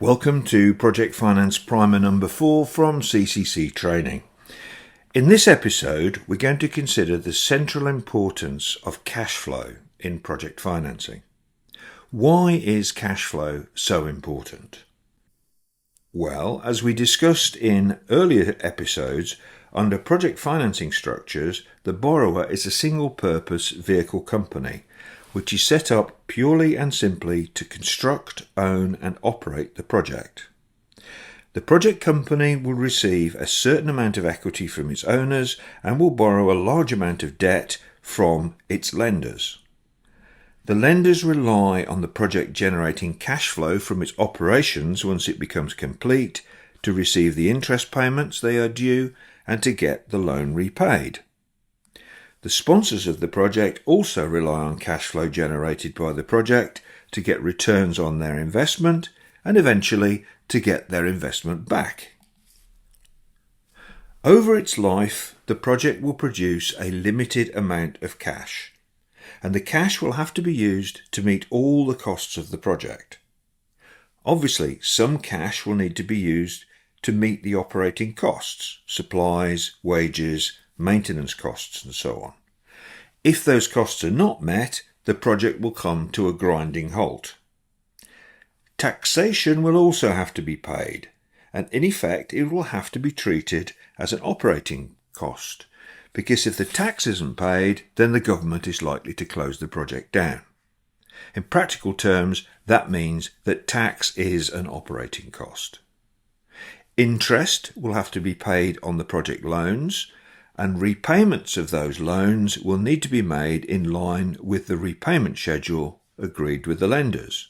Welcome to Project Finance Primer number 4 from CCC Training. In this episode, we're going to consider the central importance of cash flow in project financing. Why is cash flow so important? Well, as we discussed in earlier episodes, under project financing structures, the borrower is a single-purpose vehicle company which is set up purely and simply to construct, own and operate the project. The project company will receive a certain amount of equity from its owners and will borrow a large amount of debt from its lenders. The lenders rely on the project generating cash flow from its operations once it becomes complete to receive the interest payments they are due and to get the loan repaid. The sponsors of the project also rely on cash flow generated by the project to get returns on their investment and eventually to get their investment back. Over its life, the project will produce a limited amount of cash, and the cash will have to be used to meet all the costs of the project. Obviously, some cash will need to be used to meet the operating costs, supplies, wages, maintenance costs and so on. If those costs are not met, the project will come to a grinding halt. Taxation will also have to be paid, and in effect it will have to be treated as an operating cost, because if the tax isn't paid, then the government is likely to close the project down. In practical terms, that means that tax is an operating cost. Interest will have to be paid on the project loans, and repayments of those loans will need to be made in line with the repayment schedule agreed with the lenders.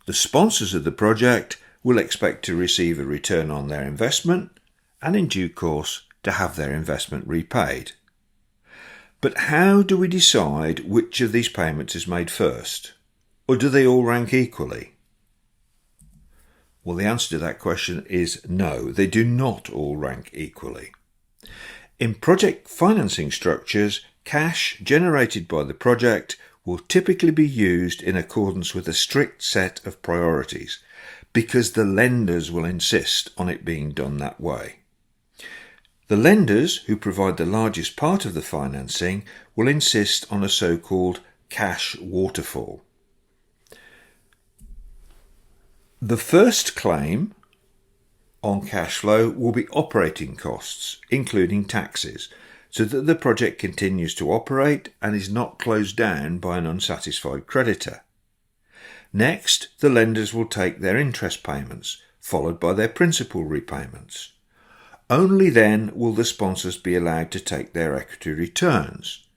The sponsors of the project will expect to receive a return on their investment and in due course to have their investment repaid. But how do we decide which of these payments is made first? Or do they all rank equally? Well, the answer to that question is no, they do not all rank equally. In project financing structures, cash generated by the project will typically be used in accordance with a strict set of priorities, because the lenders will insist on it being done that way. The lenders, who provide the largest part of the financing, will insist on a so-called cash waterfall. The first claim on cash flow will be operating costs, including taxes, so that the project continues to operate and is not closed down by an unsatisfied creditor. Next, the lenders will take their interest payments, followed by their principal repayments. Only then will the sponsors be allowed to take their equity returns.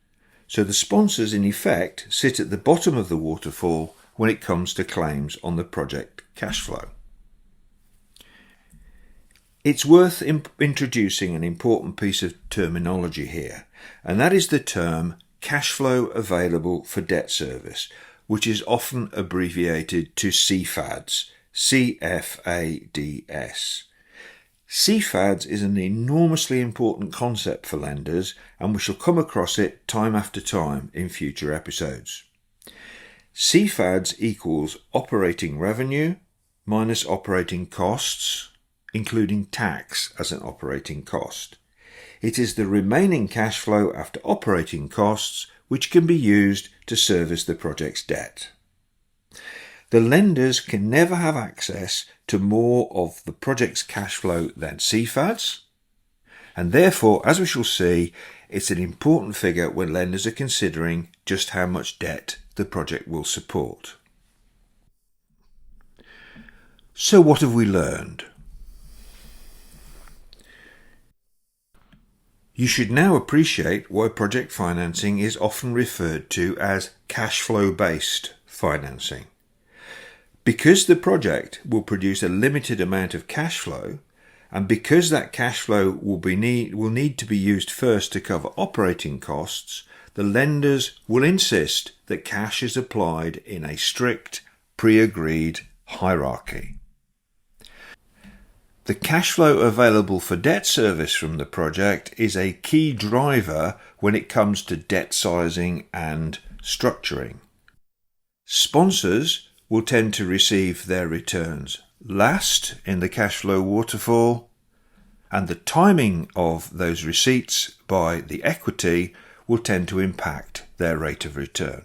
So the sponsors, in effect, sit at the bottom of the waterfall when it comes to claims on the project cash flow. It's worth introducing an important piece of terminology here, and that is the term cash flow available for debt service, which is often abbreviated to CFADS, CFADS. CFADS is an enormously important concept for lenders, and we shall come across it time after time in future episodes. CFADS equals operating revenue minus operating costs, including tax as an operating cost. It is the remaining cash flow after operating costs which can be used to service the project's debt. The lenders can never have access to more of the project's cash flow than CFADS, and therefore, as we shall see, it's an important figure when lenders are considering just how much debt the project will support. So what have we learned? You should now appreciate why project financing is often referred to as cash flow based financing. Because the project will produce a limited amount of cash flow, and because that cash flow will need to be used first to cover operating costs, the lenders will insist that cash is applied in a strict, pre-agreed hierarchy. The cash flow available for debt service from the project is a key driver when it comes to debt sizing and structuring. Sponsors will tend to receive their returns last in the cash flow waterfall, and the timing of those receipts by the equity will tend to impact their rate of return.